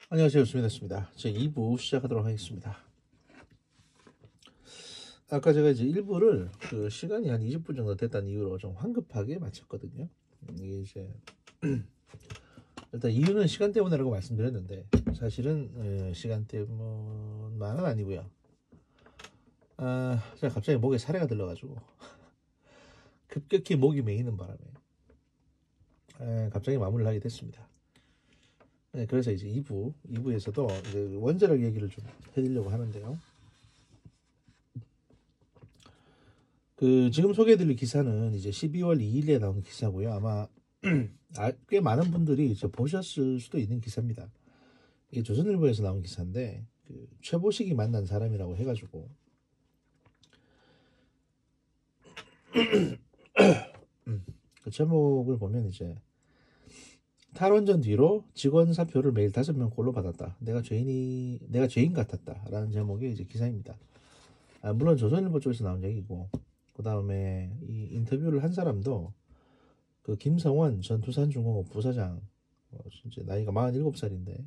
안녕하세요. 수민했습니다. 제 2부 시작하도록 하겠습니다. 아까 제가 이제 1부를 그 시간이 한 20분 정도 됐다는 이유로 좀 황급하게 마쳤거든요. 이게 이제 일단 이유는 시간 때문이라고 말씀드렸는데 사실은 시간 때문만은 아니고요. 제가 갑자기 목에 사례가 들려가지고 급격히 목이 메이는 바람에 갑자기 마무리를 하게 됐습니다. 그래서 이제 2부에서도 이제 원자력 얘기를 좀 해드리려고 하는데요. 그 지금 소개해드릴 기사는 이제 12월 2일에 나온 기사고요. 아마 꽤 많은 분들이 이제 보셨을 수도 있는 기사입니다. 이게 조선일보에서 나온 기사인데 그 최보식이 만난 사람이라고 해가지고 그 제목을 보면 이제 탈원전 뒤로 직원 사표를 매일 5명 꼴로 받았다. 내가 죄인 같았다라는 제목의 이제 기사입니다. 물론 조선일보 쪽에서 나온 얘기고 그 다음에 이 인터뷰를 한 사람도 그 김성원 전 두산중공업 부사장, 진짜 나이가 47살인데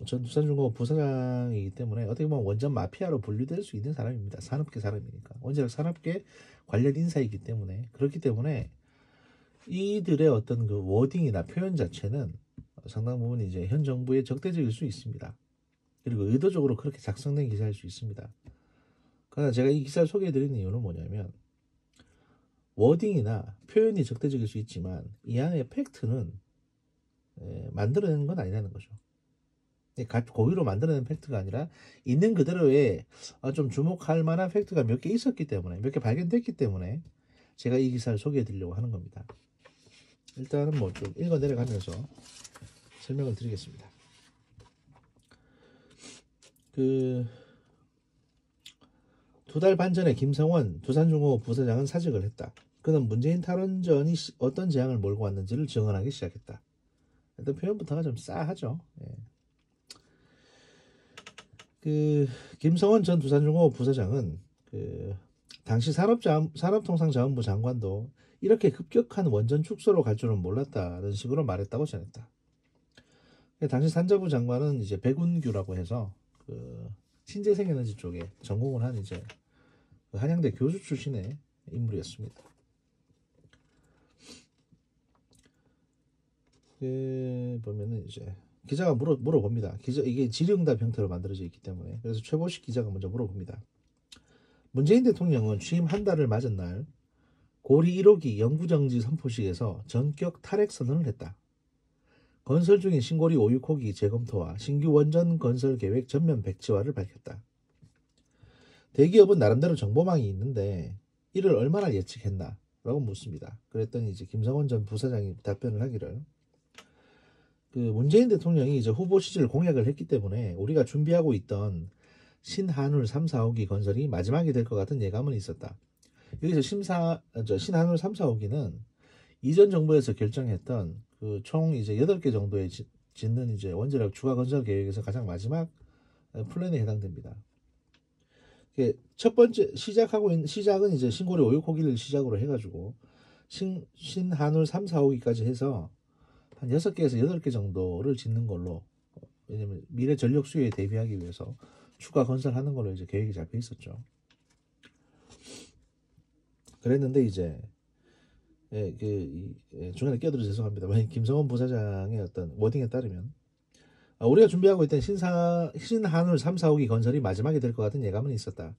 전 두산중공업 부사장이기 때문에 어떻게 보면 원전 마피아로 분류될 수 있는 사람입니다. 산업계 사람이니까. 원자력 산업계 관련 인사이기 때문에. 그렇기 때문에 이들의 어떤 그 워딩이나 표현 자체는 상당 부분 이제 현 정부의 적대적일 수 있습니다. 그리고 의도적으로 그렇게 작성된 기사일 수 있습니다. 그러나 제가 이 기사를 소개해드리는 이유는 뭐냐면 워딩이나 표현이 적대적일 수 있지만 이 안에 팩트는 만들어낸 건 아니라는 거죠. 고의로 만들어낸 팩트가 아니라 있는 그대로의 좀 주목할 만한 팩트가 몇 개 있었기 때문에, 몇 개 발견됐기 때문에 제가 이 기사를 소개해 드리려고 하는 겁니다. 일단은 뭐 좀 읽어 내려가면서 설명을 드리겠습니다. 그 두 달 반 전에 김성원 두산중공업 부사장은 사직을 했다. 그는 문재인 탈원전이 어떤 재앙을 몰고 왔는지를 증언하기 시작했다. 일단 표현부터가 좀 싸하죠. 그 김성원 전 두산중공업 부사장은 그 당시 산업통상자원부 장관도 이렇게 급격한 원전 축소로 갈 줄은 몰랐다는 식으로 말했다고 전했다. 당시 산자부 장관은 이제 백운규라고 해서 그 신재생에너지 쪽에 전공을 한 이제 그 한양대 교수 출신의 인물이었습니다. 그 보면은 이제 기자가 물어봅니다. 이게 질의응답 형태로 만들어져 있기 때문에 그래서 최보식 기자가 먼저 물어봅니다. 문재인 대통령은 취임 한 달을 맞은 날 고리 1호기 영구정지 선포식에서 전격 탈핵 선언을 했다. 건설 중인 신고리 5, 6호기 재검토와 신규 원전 건설 계획 전면 백지화를 밝혔다. 대기업은 나름대로 정보망이 있는데 이를 얼마나 예측했나? 라고 묻습니다. 그랬더니 이제 김성원 전 부사장이 답변을 하기를 그 문재인 대통령이 이제 후보 시절 공약을 했기 때문에 우리가 준비하고 있던 신한울 3, 4호기 건설이 마지막이 될 것 같은 예감은 있었다. 여기서 신한울 3, 4호기는 이전 정부에서 결정했던 그 총 이제 8개 정도의 짓는 이제 원자력 추가 건설 계획에서 가장 마지막 플랜에 해당됩니다. 첫 번째 시작은 이제 신고리 5, 6호기를 시작으로 해가지고 신한울 3, 4호기까지 해서 한 6개에서 8개 정도를 짓는 걸로, 왜냐면 미래 전력 수요에 대비하기 위해서 추가 건설하는 걸로 이제 계획이 잡혀 있었죠. 그랬는데 이제 중간에 끼어들어서 죄송합니다. 김성원 부사장의 어떤 워딩에 따르면 우리가 준비하고 있던 신한울 3, 4호기 건설이 마지막이 될 것 같은 예감은 있었다.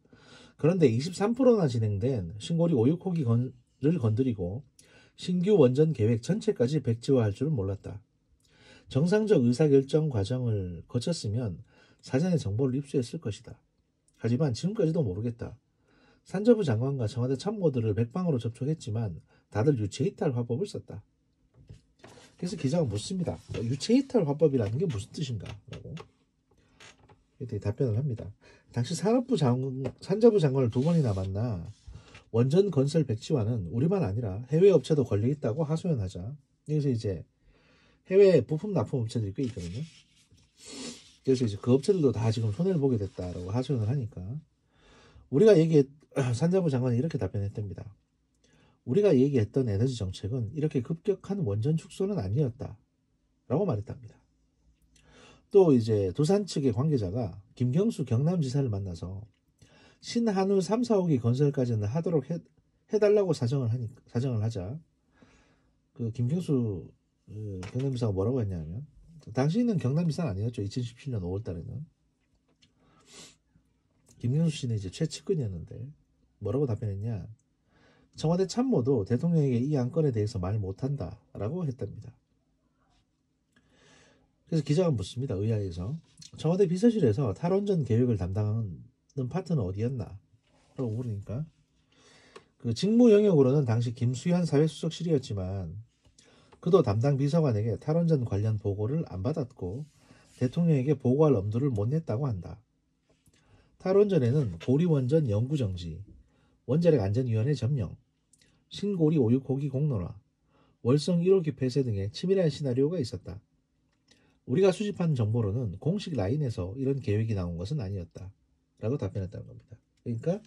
그런데 23%나 진행된 신고리 5, 6호기를 건드리고 신규 원전 계획 전체까지 백지화할 줄은 몰랐다. 정상적 의사결정 과정을 거쳤으면 사전에 정보를 입수했을 것이다. 하지만 지금까지도 모르겠다. 산자부 장관과 청와대 참모들을 백방으로 접촉했지만 다들 유체이탈 화법을 썼다. 그래서 기자가 묻습니다. 유체이탈 화법이라는 게 무슨 뜻인가? 라고 답변을 합니다. 당시 산자부 장관을 2번이나 만나 원전 건설 백지화는 우리만 아니라 해외 업체도 걸려 있다고 하소연하자. 여기서 이제 해외 부품 납품 업체들이 꽤 있거든요. 그래서 이제 그 업체들도 다 지금 손해를 보게 됐다라고 하소연을 하니까 산자부 장관이 이렇게 답변했답니다. 우리가 얘기했던 에너지 정책은 이렇게 급격한 원전 축소는 아니었다 라고 말했답니다. 또 이제 두산 측의 관계자가 김경수 경남지사를 만나서 신한울 3, 4호기 건설까지는 하도록 해달라고 사정을 하자 그 김경수 경남지사가 뭐라고 했냐면 당시에는 경남지사는 아니었죠. 2017년 5월달에는 김경수 씨는 이제 최측근이었는데 뭐라고 답변했냐? 청와대 참모도 대통령에게 이 안건에 대해서 말 못한다라고 했답니다. 그래서 기자가 묻습니다. 의아해서 청와대 비서실에서 탈원전 계획을 담당하는 파트는 어디였나? 라고 물으니까 그 직무 영역으로는 당시 김수현 사회수석실이었지만 그도 담당 비서관에게 탈원전 관련 보고를 안 받았고 대통령에게 보고할 엄두를 못 냈다고 한다. 탈원전에는 고리원전 영구정지, 원자력 안전위원회 점령, 신고리 5,6호기 공론화, 월성 1호기 폐쇄 등의 치밀한 시나리오가 있었다. 우리가 수집한 정보로는 공식 라인에서 이런 계획이 나온 것은 아니었다. 라고 답변했다는 겁니다. 그러니까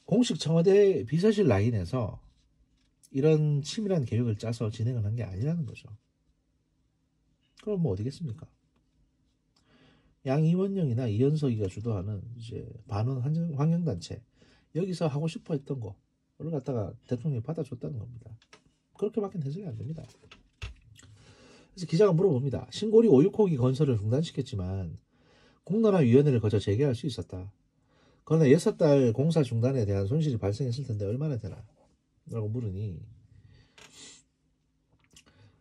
공식 청와대 비서실 라인에서 이런 치밀한 계획을 짜서 진행을 한 게 아니라는 거죠. 그럼 뭐 어디겠습니까? 양이원영이나 이현석이가 주도하는 이제 반원 환경단체 여기서 하고 싶어 했던 거를 갖다가 대통령이 받아줬다는 겁니다. 그렇게밖에 해석이 안 됩니다. 그래서 기자가 물어봅니다. 신고리 5,6호기 건설을 중단시켰지만 공론화위원회를 거쳐 재개할 수 있었다. 그러나 6달 공사 중단에 대한 손실이 발생했을 텐데 얼마나 되나? 라고 물으니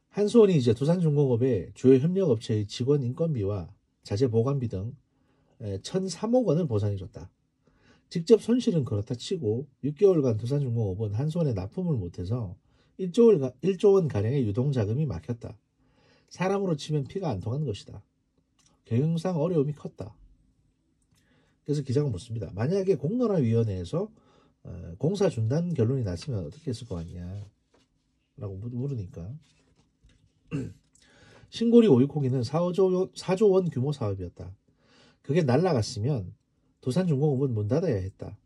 한수원이 이제 두산중공업의 주요 협력업체의 직원 인건비와 자재 보관비 등 1,003억 원을 보상해줬다. 직접 손실은 그렇다 치고 6개월간 두산중공업은 한수원에 납품을 못해서 1조 원 가량의 유동자금이 막혔다. 사람으로 치면 피가 안 통한 것이다. 경영상 어려움이 컸다. 그래서 기자가 묻습니다. 만약에 공론화위원회에서 공사 중단 결론이 났으면 어떻게 했을 것 같냐? 라고 물으니까 신고리 5,6호기는 4조 원 규모 사업이었다. 그게 날라갔으면 두산중공업은 문 닫아야 했다.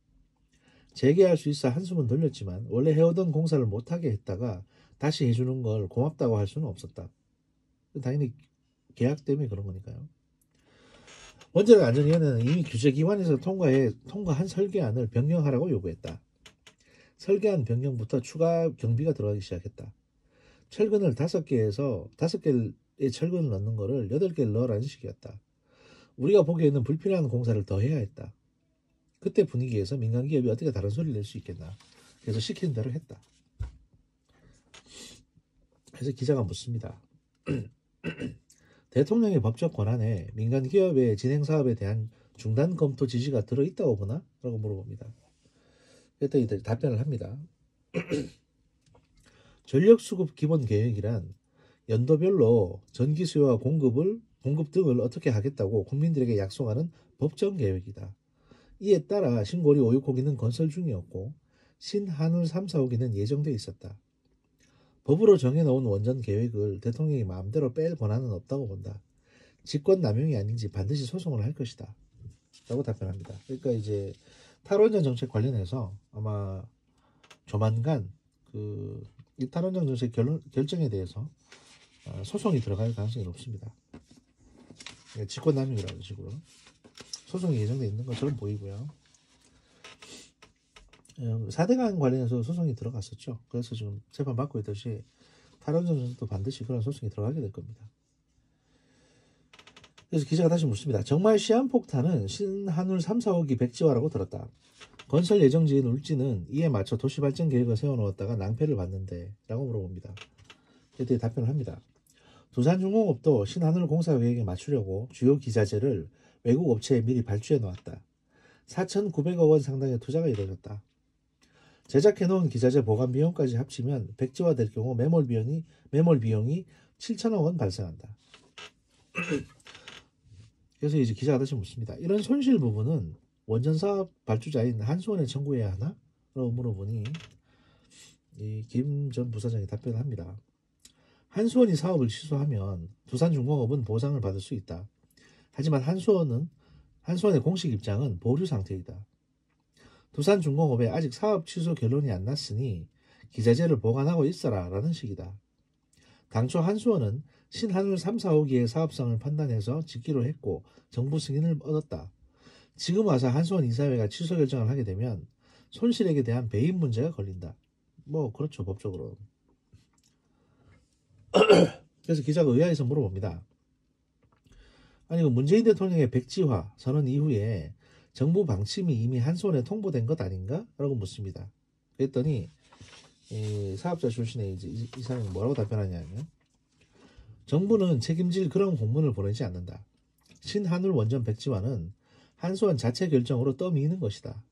재개할 수 있어 한숨은 돌렸지만 원래 해오던 공사를 못하게 했다가 다시 해주는 걸 고맙다고 할 수는 없었다. 당연히 계약 때문에 그런 거니까요. 원자력 안전위원회는 이미 규제기관에서 통과한 설계안을 변경하라고 요구했다. 설계안 변경부터 추가 경비가 들어가기 시작했다. 철근을 5개의 철근을 넣는 거를 8개를 넣으라는 식이었다. 우리가 보기에는 불필요한 공사를 더 해야 했다. 그때 분위기에서 민간기업이 어떻게 다른 소리를 낼 수 있겠나. 그래서 시키는 대로 했다. 그래서 기자가 묻습니다. 대통령의 법적 권한에 민간기업의 진행사업에 대한 중단 검토 지시가 들어있다고 보나? 라고 물어봅니다. 그랬더니 답변을 합니다. 전력수급 기본계획이란 연도별로 전기 수요와 공급 등을 어떻게 하겠다고 국민들에게 약속하는 법정 계획이다. 이에 따라 신고리 5,6호기는 건설 중이었고 신한울 3, 4호기는 예정돼 있었다. 법으로 정해놓은 원전 계획을 대통령이 마음대로 뺄 권한은 없다고 본다. 직권남용이 아닌지 반드시 소송을 할 것이다. 라고 답변합니다. 그러니까 이제 탈원전 정책 관련해서 아마 조만간 이 탈원전 정책 결정에 대해서 소송이 들어갈 가능성이 높습니다. 직권남용이라는 식으로 소송이 예정되어 있는 것처럼 보이고요. 4대강 관련해서 소송이 들어갔었죠. 그래서 지금 재판 받고 있듯이 탈원전 정책도 반드시 그런 소송이 들어가게 될 겁니다. 그래서 기자가 다시 묻습니다. 정말 시한폭탄은 신한울 3, 4호기 백지화라고 들었다. 건설 예정지인 울진은 이에 맞춰 도시발전 계획을 세워놓았다가 낭패를 봤는데 라고 물어봅니다. 그때 답변을 합니다. 두산중공업도 신한울 공사 계획에 맞추려고 주요 기자재를 외국 업체에 미리 발주해 놓았다. 4,900억 원 상당의 투자가 이루어졌다. 제작해놓은 기자재 보관 비용까지 합치면 백지화될 경우 매몰 비용이 7천억 원 발생한다. 그래서 이제 기자가 다시 묻습니다. 이런 손실 부분은 원전 사업 발주자인 한수원에 청구해야 하나? 라고 물어보니 이 김 전 부사장이 답변을 합니다. 한수원이 사업을 취소하면 두산중공업은 보상을 받을 수 있다. 하지만 한수원의 공식 입장은 보류 상태이다. 두산중공업에 아직 사업 취소 결론이 안 났으니 기자재를 보관하고 있어라 라는 식이다. 당초 한수원은 신한울 3, 4호기의 사업성을 판단해서 짓기로 했고 정부 승인을 얻었다. 지금 와서 한수원 이사회가 취소 결정을 하게 되면 손실액에 대한 배임 문제가 걸린다. 뭐 그렇죠, 법적으로. 그래서 기자가 의아해서 물어봅니다. 아니, 그 문재인 대통령의 백지화 선언 이후에 정부 방침이 이미 한수원에 통보된 것 아닌가? 라고 묻습니다. 그랬더니 이 사업자 출신의 이제 이 사람이 뭐라고 답변하냐면, 정부는 책임질 그런 공문을 보내지 않는다. 신한울 원전 백지화는 한수원 자체 결정으로 떠미는 것이다.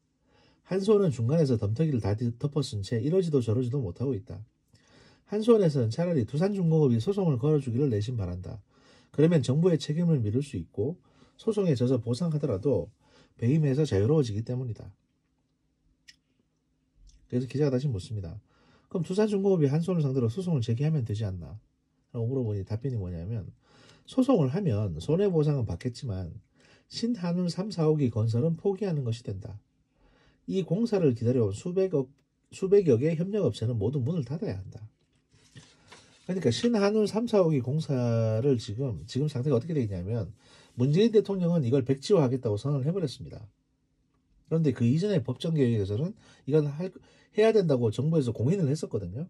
한수원은 중간에서 덤터기를 다 덮어쓴 채 이러지도 저러지도 못하고 있다. 한수원에서는 차라리 두산중공업이 소송을 걸어주기를 내심 바란다. 그러면 정부의 책임을 미룰 수 있고 소송에 져서 보상하더라도 배임에서 자유로워지기 때문이다. 그래서 기자가 다시 묻습니다. 그럼 두산중공업이 한수원을 상대로 소송을 제기하면 되지 않나? 라고 물어보니 답변이 뭐냐면, 소송을 하면 손해보상은 받겠지만 신한울 3, 4호기 건설은 포기하는 것이 된다. 이 공사를 기다려온 수백여 개의 협력업체는 모두 문을 닫아야 한다. 그러니까 신한울 3, 4호기 공사를 지금 상태가 어떻게 되겠냐면, 문재인 대통령은 이걸 백지화하겠다고 선언을 해버렸습니다. 그런데 그 이전에 법정 계획에서는 이건 해야 된다고 정부에서 공인을 했었거든요.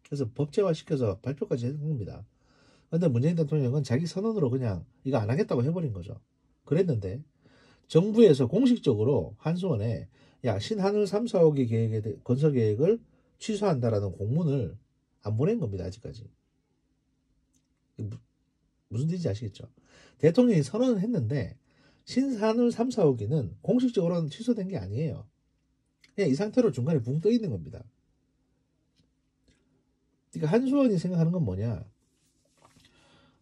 그래서 법제화시켜서 발표까지 한 겁니다. 그런데 문재인 대통령은 자기 선언으로 그냥 이거 안 하겠다고 해버린 거죠. 그랬는데 정부에서 공식적으로 한수원에 신한울 3, 4호기 건설 계획을 취소한다라는 공문을 안 보낸 겁니다. 아직까지. 무슨 뜻인지 아시겠죠? 대통령이 선언을 했는데 신한울 3, 4호기는 공식적으로는 취소된 게 아니에요. 그냥 이 상태로 중간에 붕 떠 있는 겁니다. 그러니까 한수원이 생각하는 건 뭐냐?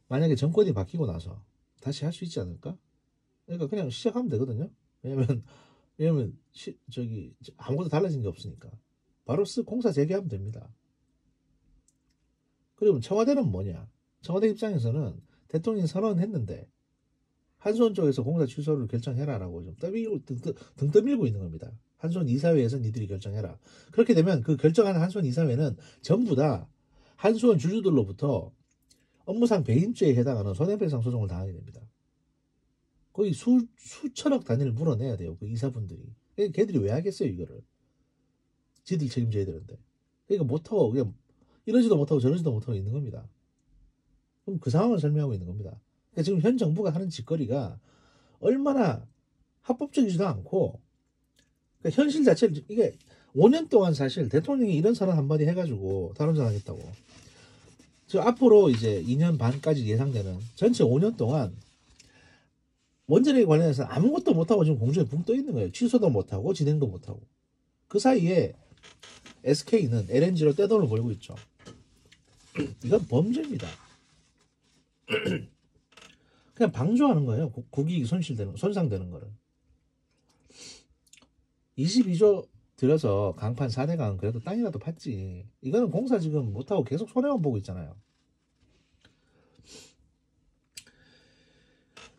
만약에 정권이 바뀌고 나서 다시 할 수 있지 않을까? 그러니까 그냥 시작하면 되거든요. 왜냐면 아무것도 달라진 게 없으니까 바로 공사 재개하면 됩니다. 그리고 청와대는 뭐냐? 청와대 입장에서는 대통령이 선언했는데 한수원 쪽에서 공사 취소를 결정해라라고 좀 등 떠밀고 있는 겁니다. 한수원 이사회에서 니들이 결정해라. 그렇게 되면 그 결정하는 한수원 이사회는 전부 다 한수원 주주들로부터 업무상 배임죄에 해당하는 손해배상 소송을 당하게 됩니다. 거의 수천억 단위를 물어내야 돼요. 그 이사분들이. 걔들이 왜 하겠어요, 이거를. 지들이 책임져야 되는데. 그러니까 못하고 그냥 이러지도 못하고 저러지도 못하고 있는 겁니다. 그럼 그 상황을 설명하고 있는 겁니다. 그러니까 지금 현 정부가 하는 짓거리가 얼마나 합법적이지도 않고, 그러니까 현실 자체를, 이게 5년 동안 사실 대통령이 이런 선언 한마디 해가지고 탈원전하겠다고. 저 앞으로 이제 2년 반까지 예상되는 전체 5년 동안 원전에 관련해서 아무것도 못하고 지금 공중에 붕 떠 있는 거예요. 취소도 못하고 진행도 못하고. 그 사이에 SK는 LNG로 떼돈을 벌고 있죠. 이건 범죄입니다. 그냥 방조하는 거예요. 국익이 손상되는 거를. 22조 들여서 강판 4대강 그래도 땅이라도 팠지. 이거는 공사 지금 못하고 계속 손해만 보고 있잖아요.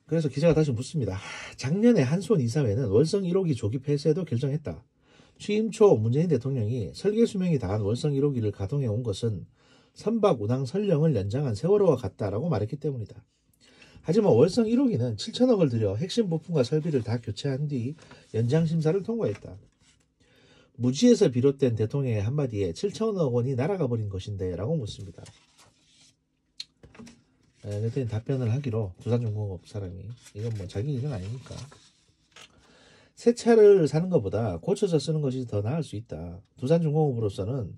그래서 기자가 다시 묻습니다. 작년에 한수원 이사회는 월성 1호기 조기 폐쇄도 결정했다. 취임 초 문재인 대통령이 설계 수명이 다한 월성 1호기를 가동해 온 것은 선박 운항 설령을 연장한 세월호와 같다라고 말했기 때문이다. 하지만 월성 1호기는 7천억을 들여 핵심 부품과 설비를 다 교체한 뒤 연장 심사를 통과했다. 무지에서 비롯된 대통령의 한마디에 7천억 원이 날아가 버린 것인데 라고 묻습니다. 그랬더니 답변을 하기로, 두산중공업 사람이, 이건 뭐 자기 일은 아니니까, 새 차를 사는 것보다 고쳐서 쓰는 것이 더 나을 수 있다. 두산중공업으로서는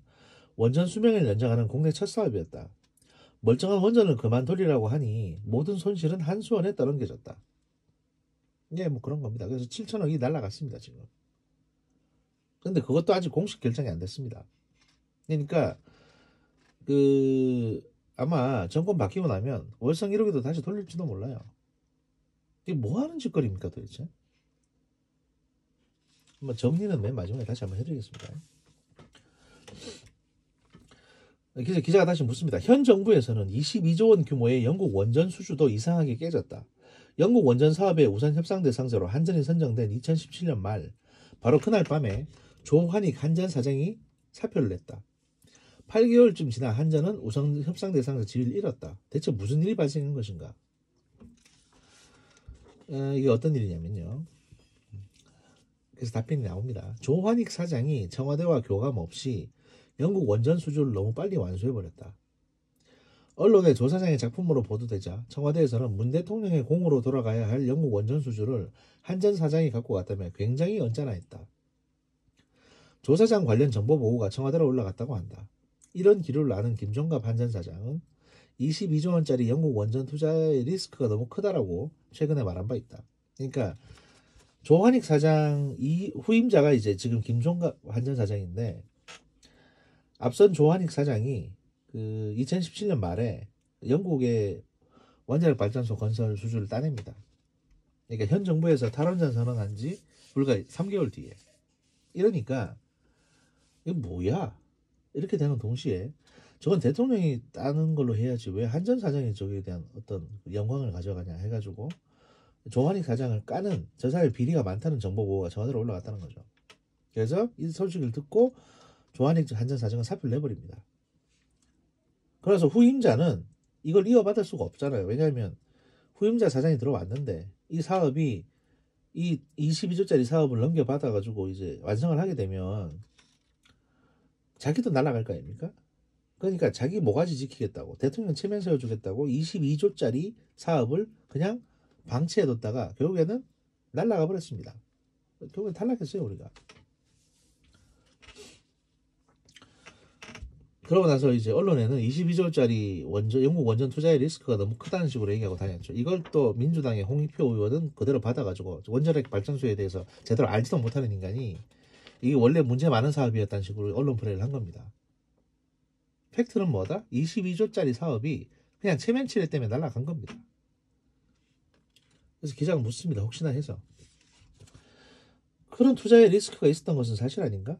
원전 수명을 연장하는 국내 첫 사업이었다. 멀쩡한 원전을 그만 돌리라고 하니 모든 손실은 한수원에 떠넘겨졌다. 예, 뭐 그런 겁니다. 그래서 7천억이 날아갔습니다, 지금. 근데 그것도 아직 공식 결정이 안 됐습니다. 그러니까 아마 정권 바뀌고 나면 월성 1호기도 다시 돌릴지도 몰라요. 이게 뭐 하는 짓거리입니까, 도대체? 한번 정리는 맨 마지막에 다시 한번 해드리겠습니다. 기자가 다시 묻습니다. 현 정부에서는 22조 원 규모의 영국 원전 수주도 이상하게 깨졌다. 영국 원전 사업의 우선 협상 대상자로 한전이 선정된 2017년 말, 바로 그날 밤에 조환익 한전 사장이 사표를 냈다. 8개월쯤 지나 한전은 우선 협상 대상에서 지위를 잃었다. 대체 무슨 일이 발생한 것인가? 이게 어떤 일이냐면요. 그래서 답변이 나옵니다. 조환익 사장이 청와대와 교감 없이 영국 원전 수주를 너무 빨리 완수해버렸다. 언론에 조 사장의 작품으로 보도되자 청와대에서는 문 대통령의 공으로 돌아가야 할 영국 원전 수주를 한전 사장이 갖고 갔다며 굉장히 언짢아했다. 조 사장 관련 정보 보고가 청와대로 올라갔다고 한다. 이런 기류를 아는 김종갑 한전 사장은 22조 원짜리 영국 원전 투자의 리스크가 너무 크다라고 최근에 말한 바 있다. 그러니까 조환익 사장 이 후임자가 이제 지금 김종갑 한전 사장인데, 앞선 조환익 사장이 그 2017년 말에 영국의 원자력 발전소 건설 수주를 따냅니다. 그러니까 현 정부에서 탈원전 선언한 지 불과 3개월 뒤에. 이러니까 이거 뭐야? 이렇게 되는 동시에 저건 대통령이 따는 걸로 해야지 왜 한전 사장이 저기에 대한 어떤 영광을 가져가냐 해가지고 조환익 사장을 까는 저 사람의 비리가 많다는 정보 보고가 청와대로 올라갔다는 거죠. 그래서 이 소식을 듣고 조환익 한전 사장은 사표를 내버립니다. 그래서 후임자는 이걸 이어받을 수가 없잖아요. 왜냐하면 후임자 사장이 들어왔는데 이 사업이 이 22조짜리 사업을 넘겨받아가지고 이제 완성을 하게 되면 자기도 날아갈 거 아닙니까? 그러니까 자기 모가지 지키겠다고 대통령 체면 세워주겠다고 22조짜리 사업을 그냥 방치해뒀다가 결국에는 날아가 버렸습니다. 결국엔 탈락했어요 우리가. 그러고 나서 이제 언론에는 22조짜리 영국 원전 투자의 리스크가 너무 크다는 식으로 얘기하고 다녔죠. 이걸 또 민주당의 홍익표 의원은 그대로 받아가지고 원자력 발전소에 대해서 제대로 알지도 못하는 인간이 이게 원래 문제 많은 사업이었다는 식으로 언론 플레이를 한 겁니다. 팩트는 뭐다? 22조짜리 사업이 그냥 체면치레 때문에 날아간 겁니다. 그래서 기자가 묻습니다. 혹시나 해서. 그런 투자의 리스크가 있었던 것은 사실 아닌가?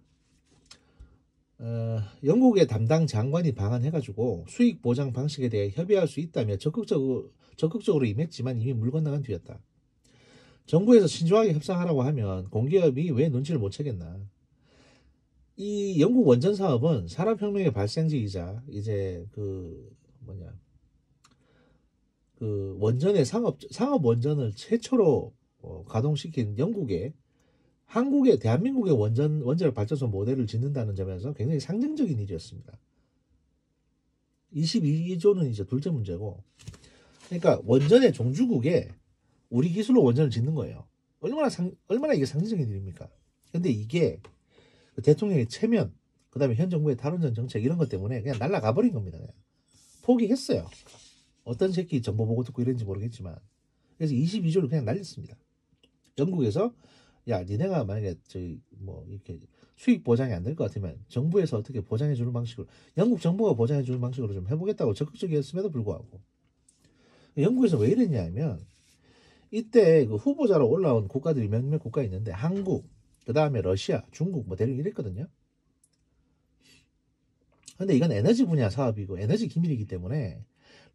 영국의 담당 장관이 방한해가지고 수익 보장 방식에 대해 협의할 수 있다며 적극적으로 임했지만 이미 물 건너간 뒤였다. 정부에서 신중하게 협상하라고 하면 공기업이 왜 눈치를 못 채겠나? 이 영국 원전 사업은 산업혁명의 발생지이자 이제 그 원전의 상업 원전을 최초로 가동시킨 한국의 대한민국의 원자력 발전소 모델을 짓는다는 점에서 굉장히 상징적인 일이었습니다. 22조는 이제 둘째 문제고, 그러니까 원전의 종주국에 우리 기술로 원전을 짓는 거예요. 얼마나 이게 상징적인 일입니까? 근데 이게 대통령의 체면, 그 다음에 현 정부의 탈원전 정책 이런 것 때문에 그냥 날아가 버린 겁니다. 그냥. 포기했어요. 어떤 새끼 정보 보고 듣고 이런지 모르겠지만. 그래서 22조를 그냥 날렸습니다. 영국에서 야, 니네가 만약에 이렇게 수익 보장이 안 될 것 같으면 정부에서 어떻게 보장해 주는 방식으로, 영국 정부가 보장해 주는 방식으로 좀 해보겠다고 적극적이었음에도 불구하고 영국에서 왜 이랬냐면 이때 그 후보자로 올라온 국가들이 몇몇 국가 있는데 한국, 그 다음에 러시아, 중국 대륙 이랬거든요. 근데 이건 에너지 분야 사업이고 에너지 기밀이기 때문에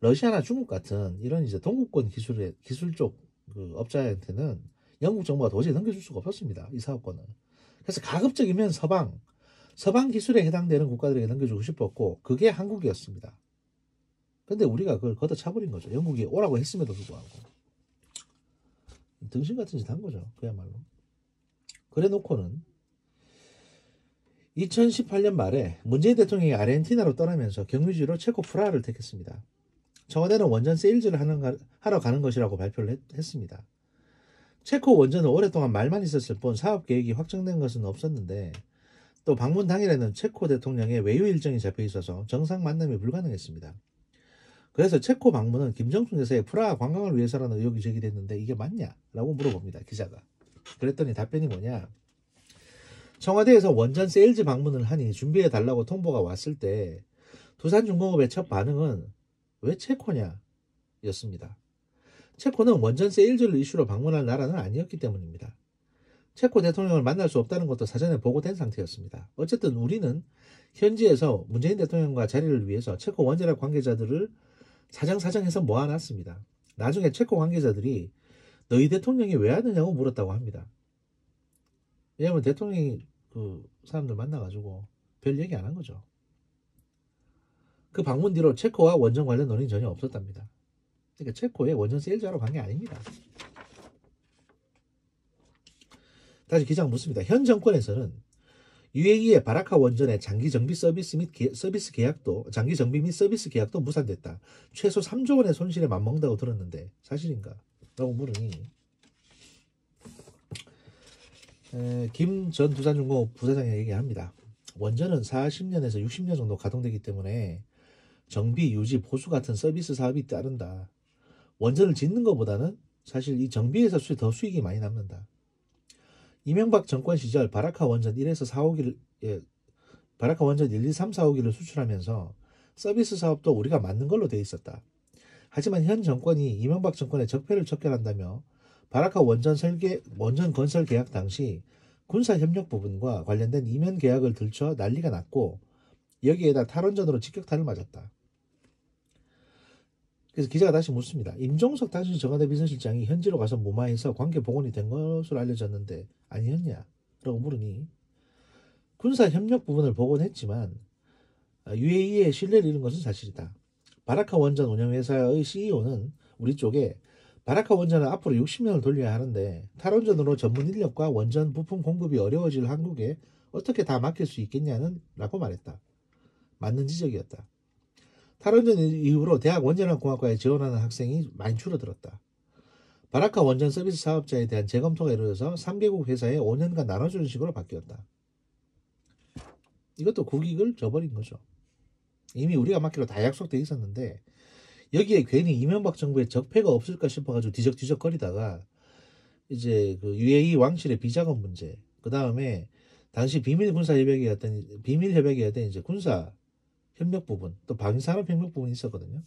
러시아나 중국 같은 이런 이제 동구권 기술 쪽 그 업자한테는 영국 정부가 도저히 넘겨줄 수가 없었습니다. 이 사업권은. 그래서 가급적이면 서방 기술에 해당되는 국가들에게 넘겨주고 싶었고 그게 한국이었습니다. 근데 우리가 그걸 걷어차버린 거죠. 영국이 오라고 했음에도 불구하고. 등신 같은 짓 한 거죠. 그야말로. 그래 놓고는 2018년 말에 문재인 대통령이 아르헨티나로 떠나면서 경유지로 체코 프라하를 택했습니다. 청와대는 원전 세일즈를 하러 가는 것이라고 발표를 했습니다. 체코 원전은 오랫동안 말만 있었을 뿐 사업 계획이 확정된 것은 없었는데 또 방문 당일에는 체코 대통령의 외유 일정이 잡혀 있어서 정상 만남이 불가능했습니다. 그래서 체코 방문은 김정숙 여사의 프라하 관광을 위해서라는 의혹이 제기됐는데 이게 맞냐라고 물어봅니다. 기자가. 그랬더니 답변이 뭐냐? 청와대에서 원전 세일즈 방문을 하니 준비해달라고 통보가 왔을 때 두산중공업의 첫 반응은 왜 체코냐? 였습니다. 체코는 원전 세일즈를 이슈로 방문할 나라는 아니었기 때문입니다. 체코 대통령을 만날 수 없다는 것도 사전에 보고된 상태였습니다. 어쨌든 우리는 현지에서 문재인 대통령과 자리를 위해서 체코 원자력 관계자들을 사정사정해서 모아놨습니다. 나중에 체코 관계자들이 너희 대통령이 왜 하느냐고 물었다고 합니다. 왜냐하면 대통령이 그 사람들 만나가지고 별 얘기 안 한 거죠. 그 방문 뒤로 체코와 원전 관련 논의는 전혀 없었답니다. 그러니까 체코에 원전 세일즈하러 간 게 아닙니다. 다시 기자가 묻습니다. 현 정권에서는 UAE의 바라카 원전의 장기 정비 서비스 및 서비스 계약도 장기 정비 및 서비스 계약도 무산됐다. 최소 3조 원의 손실에 맞먹는다고 들었는데 사실인가? 라고 물으니 김 전 두산중공업 부사장이 얘기합니다. 원전은 40년에서 60년 정도 가동되기 때문에 정비, 유지, 보수 같은 서비스 사업이 따른다. 원전을 짓는 것보다는 사실 이 정비에서 더 수익이 많이 남는다. 이명박 정권 시절 바라카 원전 1에서 4호기를 바라카 원전 1, 2, 3, 4호기를 수출하면서 서비스 사업도 우리가 맡는 걸로 돼 있었다. 하지만 현 정권이 이명박 정권의 적폐를 척결한다며 바라카 원전 건설 계약 당시 군사 협력 부분과 관련된 이면 계약을 들춰 난리가 났고 여기에다 탈원전으로 직격탄을 맞았다. 그래서 기자가 다시 묻습니다. 임종석 당시 청와대 비서실장이 현지로 가서 무마해서 관계 복원이 된 것으로 알려졌는데 아니었냐? 라고 물으니 군사 협력 부분을 복원했지만 UAE의 신뢰를 잃은 것은 사실이다. 바라카 원전 운영회사의 CEO는 우리 쪽에 바라카 원전은 앞으로 60년을 돌려야 하는데 탈원전으로 전문 인력과 원전 부품 공급이 어려워질 한국에 어떻게 다 맡길 수 있겠냐는 라고 말했다. 맞는 지적이었다. 탈원전 이후로 대학 원자력공학과에 지원하는 학생이 많이 줄어들었다. 바라카 원전 서비스 사업자에 대한 재검토가 이루어져서 3개국 회사에 5년간 나눠주는 식으로 바뀌었다. 이것도 국익을 저버린 거죠. 이미 우리가 맡기로 다 약속돼 있었는데 여기에 괜히 이명박 정부의 적폐가 없을까 싶어가지고 뒤적뒤적 거리다가 이제 그 UAE 왕실의 비자금 문제, 그 다음에 당시 비밀 협약이었던 이제 군사 협력 부분, 또 방위산업 협력 부분이 있었거든요.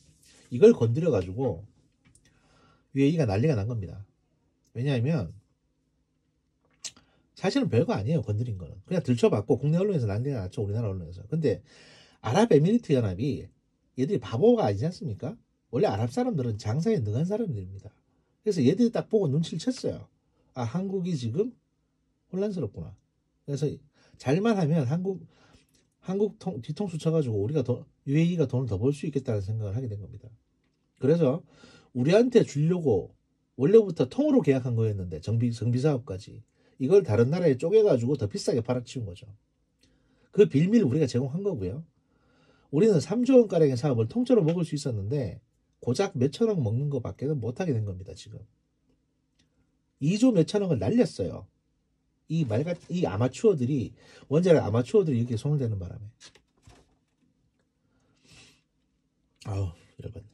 이걸 건드려가지고 UAE가 난리가 난 겁니다. 왜냐하면 사실은 별거 아니에요. 건드린 거는 그냥 들춰봤고 국내 언론에서 난리가 났죠. 우리나라 언론에서. 근데 아랍에미리트 연합이 얘들이 바보가 아니지 않습니까? 원래 아랍 사람들은 장사에 능한 사람들입니다. 그래서 얘들이 딱 보고 눈치를 챘어요. 아, 한국이 지금 혼란스럽구나. 그래서 잘만 하면 한국 뒤통수 쳐가지고 우리가 UAE가 돈을 더 벌 수 있겠다는 생각을 하게 된 겁니다. 그래서 우리한테 주려고 원래부터 통으로 계약한 거였는데 정비 사업까지 이걸 다른 나라에 쪼개가지고 더 비싸게 팔아치운 거죠. 그 빌미를 우리가 제공한 거고요. 우리는 3조 원가량의 사업을 통째로 먹을 수 있었는데 고작 몇천억 먹는 것밖에는 못하게 된 겁니다. 지금 2조 몇천억을 날렸어요. 이 아마추어들이 원자력 아마추어들이 이렇게 손을 대는 바람에 아우 열받네.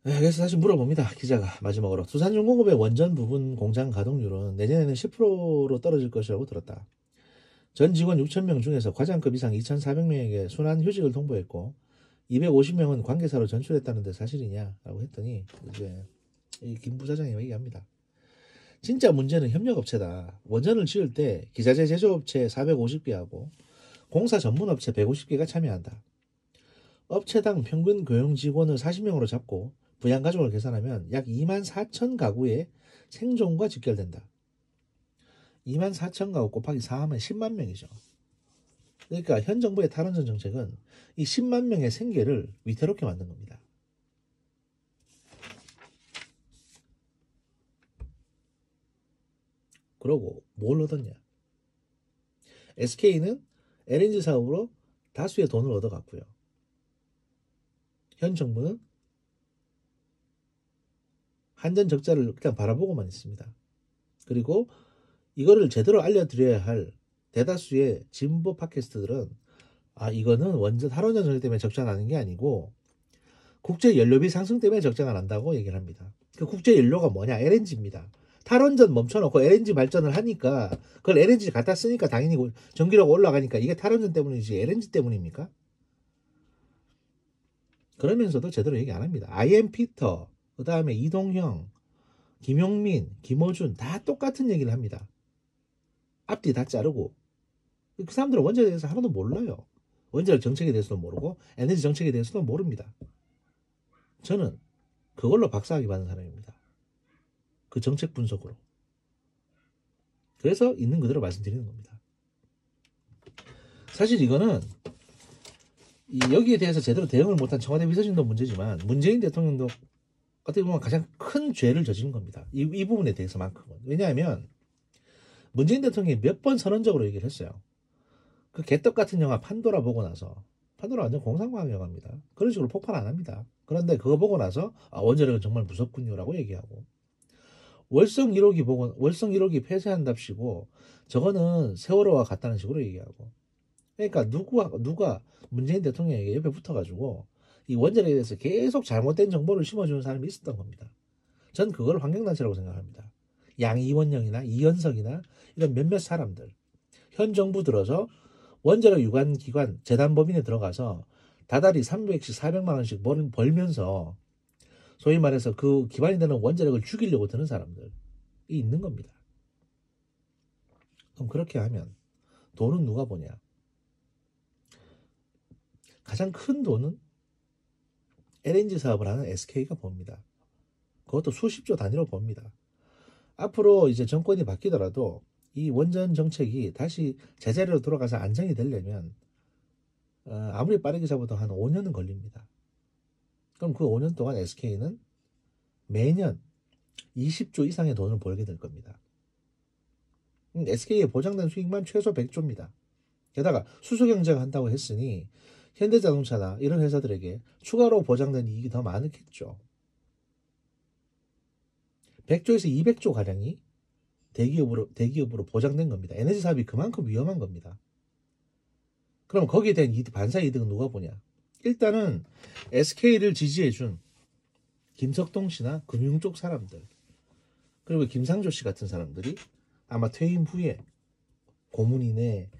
그래서 다시 물어봅니다. 기자가 마지막으로 두산중공업의 원전 부분 공장 가동률은 내년에는 10%로 떨어질 것이라고 들었다. 전 직원 6,000명 중에서 과장급 이상 2,400명에게 순환 휴직을 통보했고 250명은 관계사로 전출했다는데 사실이냐? 라고 했더니 이제 이 김 부사장이 얘기합니다. 진짜 문제는 협력업체다. 원전을 지을 때 기자재 제조업체 450개하고 공사 전문업체 150개가 참여한다. 업체당 평균 고용 직원을 40명으로 잡고 부양가족을 계산하면 약 24,000 가구의 생존과 직결된다. 24,000 가구 곱하기 4하면 10만 명이죠. 그러니까 현 정부의 탈원전 정책은 이 10만 명의 생계를 위태롭게 만든 겁니다. 그러고 뭘 얻었냐? SK는 LNG 사업으로 다수의 돈을 얻어갔고요. 현 정부는 한전 적자를 그냥 바라보고만 있습니다. 그리고 이거를 제대로 알려드려야 할 대다수의 진보 팟캐스트들은 이거는 원전 탈원전 정책 때문에 적자가 나는 게 아니고 국제연료비 상승 때문에 적자가 난다고 얘기를 합니다. 그 국제연료가 뭐냐? LNG입니다. 탈원전 멈춰놓고 LNG 발전을 하니까 그걸 LNG 갖다 쓰니까 당연히 전기료가 올라가니까 이게 탈원전 때문이지 LNG 때문입니까? 그러면서도 제대로 얘기 안 합니다. IM 피터, 그 다음에 이동형, 김용민, 김어준 다 똑같은 얘기를 합니다. 앞뒤 다 자르고 그 사람들은 원전에 대해서 하나도 몰라요. 원자력 정책에 대해서도 모르고 에너지 정책에 대해서도 모릅니다. 저는 그걸로 박사학위 받은 사람입니다. 그 정책 분석으로. 그래서 있는 그대로 말씀드리는 겁니다. 사실 이거는 여기에 대해서 제대로 대응을 못한 청와대 비서진도 문제지만 문재인 대통령도 어떻게 보면 가장 큰 죄를 저지른 겁니다. 이 부분에 대해서만큼은. 왜냐하면 문재인 대통령이 몇 번 선언적으로 얘기를 했어요. 그 개떡 같은 영화 판도라 보고 나서, 판도라 완전 공상과학 영화입니다. 그런 식으로 폭발 안 합니다. 그런데 그거 보고 나서 원자력은 정말 무섭군요라고 얘기하고, 월성 1호기 폐쇄한답시고 저거는 세월호와 같다는 식으로 얘기하고. 그러니까 누가 문재인 대통령에게 옆에 붙어가지고 이 원자력에 대해서 계속 잘못된 정보를 심어주는 사람이 있었던 겁니다. 전 그걸 환경단체라고 생각합니다. 양이원영이나 이현석이나 이런 몇몇 사람들, 현 정부 들어서 원자력 유관기관 재단법인에 들어가서 다달이 300씩 400만 원씩 벌면서 소위 말해서 그 기반이 되는 원자력을 죽이려고 드는 사람들이 있는 겁니다. 그럼 그렇게 하면 돈은 누가 보냐? 가장 큰 돈은 LNG 사업을 하는 SK가 봅니다. 그것도 수십조 단위로 봅니다. 앞으로 이제 정권이 바뀌더라도 이 원전 정책이 다시 제자리로 돌아가서 안정이 되려면 아무리 빠르게 잡아도 한 5년은 걸립니다. 그럼 그 5년 동안 SK는 매년 20조 이상의 돈을 벌게 될 겁니다. SK에 보장된 수익만 최소 100조입니다. 게다가 수소경쟁 한다고 했으니 현대자동차나 이런 회사들에게 추가로 보장된 이익이 더 많겠죠. 100조에서 200조 가량이 대기업으로 보장된 겁니다. 에너지 사업이 그만큼 위험한 겁니다. 그럼 거기에 대한 반사 이득은 누가 보냐? 일단은 SK를 지지해준 김석동 씨나 금융 쪽 사람들, 그리고 김상조 씨 같은 사람들이 아마 퇴임 후에 고문이네,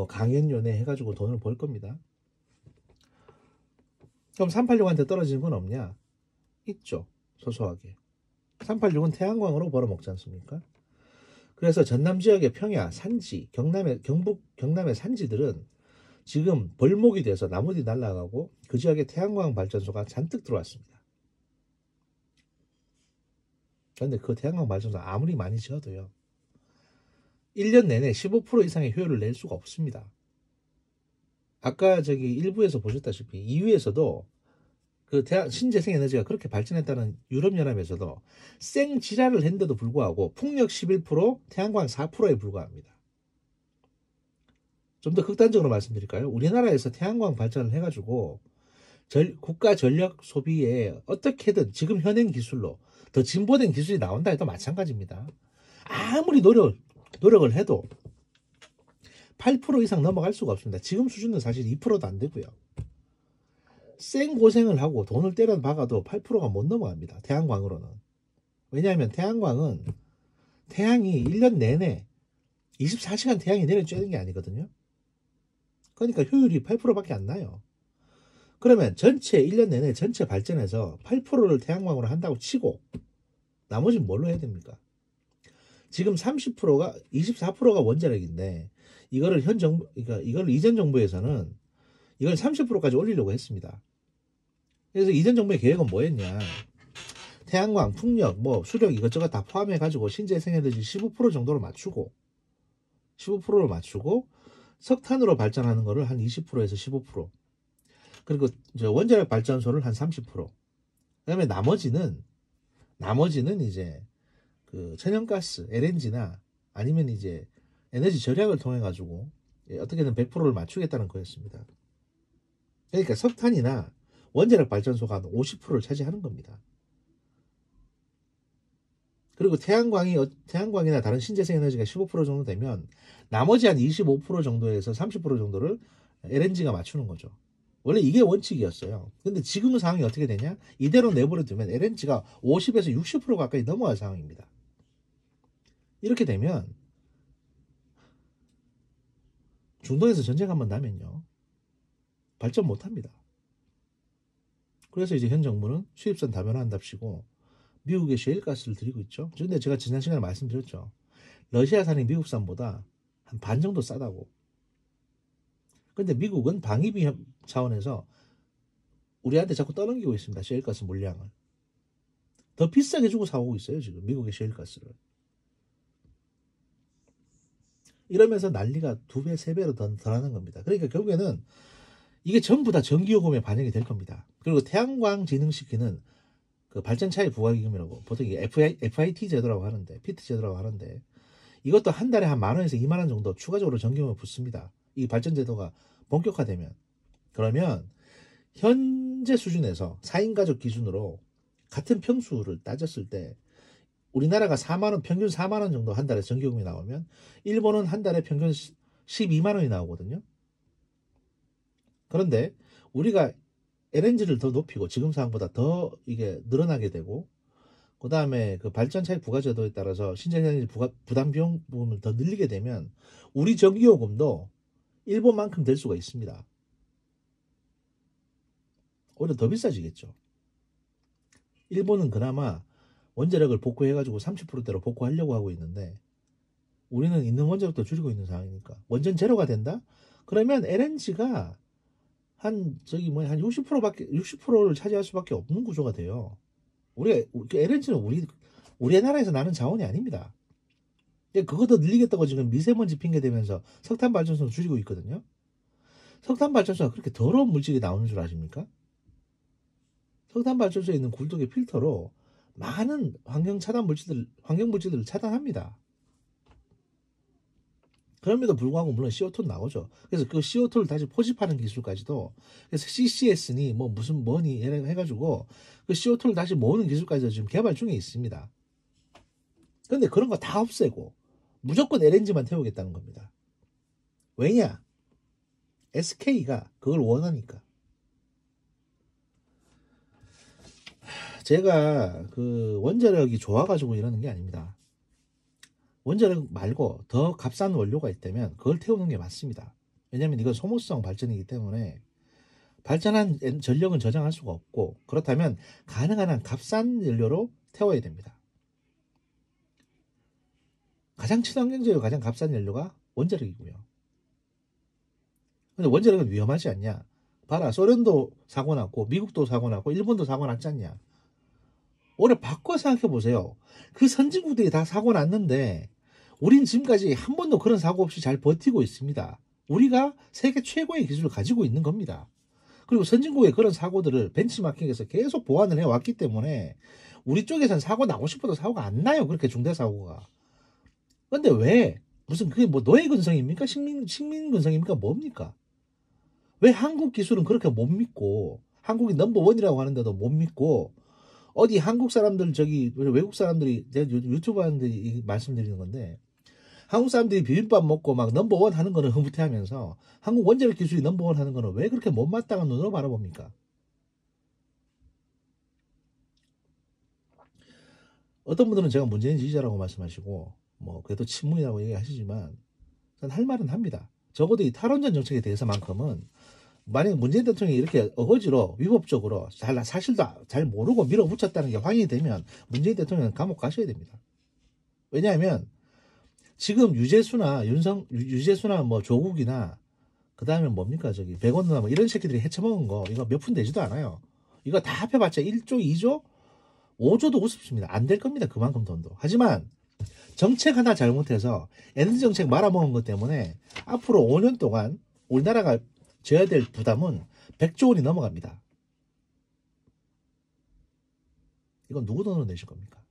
강연료네 해가지고 돈을 벌 겁니다. 그럼 386한테 떨어지는 건 없냐? 있죠. 소소하게. 386은 태양광으로 벌어먹지 않습니까? 그래서 전남 지역의 평야, 산지, 경북, 경남의 산지들은 지금 벌목이 돼서 나무들이 날아가고 그 지역에 태양광 발전소가 잔뜩 들어왔습니다. 그런데 그 태양광 발전소 아무리 많이 지어도요, 1년 내내 15% 이상의 효율을 낼 수가 없습니다. 아까 일부에서 보셨다시피 EU에서도 그 신재생 에너지가 그렇게 발전했다는 유럽연합에서도 생지랄을 했는데도 불구하고 풍력 11%, 태양광 4%에 불과합니다. 좀 더 극단적으로 말씀드릴까요? 우리나라에서 태양광 발전을 해가지고 국가 전력 소비에 어떻게든 지금 현행 기술로 더 진보된 기술이 나온다 해도 마찬가지입니다. 아무리 노력을 해도 8% 이상 넘어갈 수가 없습니다. 지금 수준은 사실 2%도 안 되고요. 생고생을 하고 돈을 때려 박아도 8%가 못 넘어갑니다. 태양광으로는. 왜냐하면 태양광은 태양이 1년 내내 24시간 태양이 내려쬐는 게 아니거든요. 그러니까 효율이 8%밖에 안 나요. 그러면 1년 내내 전체 발전에서 8%를 태양광으로 한다고 치고 나머지는 뭘로 해야 됩니까? 지금 24%가 원자력인데 이거를 이걸 이전 정부에서는 이걸 30%까지 올리려고 했습니다. 그래서 이전 정부의 계획은 뭐였냐? 태양광, 풍력, 수력 이것저것 다 포함해가지고 신재생에너지 15% 정도로 맞추고 15%를 맞추고 석탄으로 발전하는 거를 한 20%에서 15%, 그리고 이제 원자력 발전소를 한 30%, 그다음에 나머지는 이제 그 천연가스, LNG나 아니면 이제 에너지 절약을 통해 가지고 어떻게든 100%를 맞추겠다는 거였습니다. 그러니까 석탄이나 원자력 발전소가 50%를 차지하는 겁니다. 그리고 태양광이나 다른 신재생 에너지가 15% 정도 되면 나머지 한 25% 정도에서 30% 정도를 LNG가 맞추는 거죠. 원래 이게 원칙이었어요. 근데 지금 상황이 어떻게 되냐? 이대로 내버려 두면 LNG가 50에서 60% 가까이 넘어갈 상황입니다. 이렇게 되면 중동에서 전쟁 한번 나면요, 발전 못합니다. 그래서 이제 현 정부는 수입선 다변화한답시고 미국의 셰일가스를 들이고 있죠. 그런데 제가 지난 시간에 말씀드렸죠. 러시아산이 미국산보다 한 반 정도 싸다고. 근데 미국은 방위비 차원에서 우리한테 자꾸 떠넘기고 있습니다. 셰일가스 물량을. 더 비싸게 주고 사오고 있어요. 지금 미국의 셰일가스를. 이러면서 난리가 2배, 3배로 더 하는 겁니다. 그러니까 결국에는 이게 전부 다 전기요금에 반영이 될 겁니다. 그리고 태양광 진흥시키는 그 발전차익 부과기금이라고 보통 이게 FIT 제도라고 하는데, 피트 제도라고 하는데, 이것도 한 달에 한 10,000원에서 20,000원 정도 추가적으로 전기요금을 붙습니다. 이 발전 제도가 본격화되면. 그러면 현재 수준에서 4인 가족 기준으로 같은 평수를 따졌을 때 우리나라가 4만원, 평균 4만원 정도 한 달에 전기요금이 나오면 일본은 한 달에 평균 12만원이 나오거든요. 그런데 우리가 LNG를 더 높이고 지금 상황보다 더 이게 늘어나게 되고, 그 다음에 그 발전 차익 부과제도에 따라서 신재생에너지 부담 비용 부분을 더 늘리게 되면 우리 전기요금도 일본만큼 될 수가 있습니다. 오히려 더 비싸지겠죠. 일본은 그나마 원자력을 복구해가지고 30%대로 복구하려고 하고 있는데 우리는 있는 원자력도 줄이고 있는 상황이니까 원전 제로가 된다? 그러면 LNG가 한 60%를 차지할 수밖에 없는 구조가 돼요. LNG는 우리 나라에서 나는 자원이 아닙니다. 그거 더 늘리겠다고 지금 미세먼지 핑계 대면서 석탄 발전소를 줄이고 있거든요. 석탄 발전소가 그렇게 더러운 물질이 나오는 줄 아십니까? 석탄 발전소에 있는 굴뚝의 필터로 많은 환경 물질들을 차단합니다. 그럼에도 불구하고 물론 CO2는 나오죠. 그래서 그 CO2를 다시 포집하는 기술까지도, 그래서 CCS니 뭐 무슨 뭐니 해가지고 그 CO2를 다시 모으는 기술까지도 지금 개발 중에 있습니다. 그런데 그런 거 다 없애고 무조건 LNG만 태우겠다는 겁니다. 왜냐? SK가 그걸 원하니까. 제가 그 원자력이 좋아가지고 이러는 게 아닙니다. 원자력 말고 더 값싼 원료가 있다면 그걸 태우는 게 맞습니다. 왜냐하면 이건 소모성 발전이기 때문에 발전한 전력은 저장할 수가 없고, 그렇다면 가능한 한 값싼 연료로 태워야 됩니다. 가장 친환경적이고 가장 값싼 연료가 원자력이고요. 근데 원자력은 위험하지 않냐? 봐라, 소련도 사고 났고 미국도 사고 났고 일본도 사고 났지 않냐? 오히려 바꿔 생각해 보세요. 그 선진국들이 다 사고 났는데 우린 지금까지 한 번도 그런 사고 없이 잘 버티고 있습니다. 우리가 세계 최고의 기술을 가지고 있는 겁니다. 그리고 선진국의 그런 사고들을 벤치마킹에서 계속 보완을 해왔기 때문에 우리 쪽에서는 사고 나고 싶어도 사고가 안 나요. 그렇게 중대 사고가. 근데 왜? 무슨 그게 뭐 노예 근성입니까? 식민 근성입니까? 뭡니까? 왜 한국 기술은 그렇게 못 믿고, 한국이 넘버원이라고 하는데도 못 믿고, 어디 한국 사람들, 외국 사람들이, 제가 유튜브 하는데 말씀드리는 건데, 한국 사람들이 비빔밥 먹고 막 넘버원 하는 거는 흐뭇해 하면서 한국 원자력 기술이 넘버원 하는 거는 왜 그렇게 못마땅한 눈으로 바라봅니까? 어떤 분들은 제가 문재인 지지자라고 말씀하시고 뭐 그래도 친문이라고 얘기하시지만 저는 할 말은 합니다. 적어도 이 탈원전 정책에 대해서만큼은 만약에 문재인 대통령이 이렇게 어거지로 위법적으로 사실도 잘 모르고 밀어붙였다는 게 확인이 되면 문재인 대통령은 감옥 가셔야 됩니다. 왜냐하면 지금 유재수나 뭐 조국이나 그 다음에 뭡니까 백원누나 뭐 이런 새끼들이 해쳐먹은 거 이거 몇 푼 되지도 않아요. 이거 다 합해봤자 1조, 2조, 5조도 우습습니다. 안 될 겁니다. 그만큼 돈도. 하지만 정책 하나 잘못해서 에너지 정책 말아먹은 것 때문에 앞으로 5년 동안 우리나라가 져야 될 부담은 100조 원이 넘어갑니다. 이건 누구 돈으로 내실 겁니까?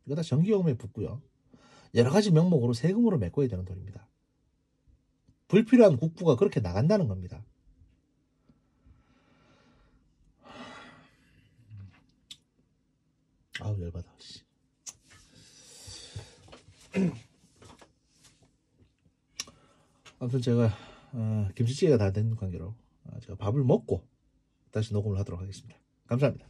이거 다 전기요금에 붙고요. 여러 가지 명목으로 세금으로 메꿔야 되는 돈입니다. 불필요한 국부가 그렇게 나간다는 겁니다. 아우 열받아. 아무튼 제가 김치찌개가 다 된 관계로 제가 밥을 먹고 다시 녹음을 하도록 하겠습니다. 감사합니다.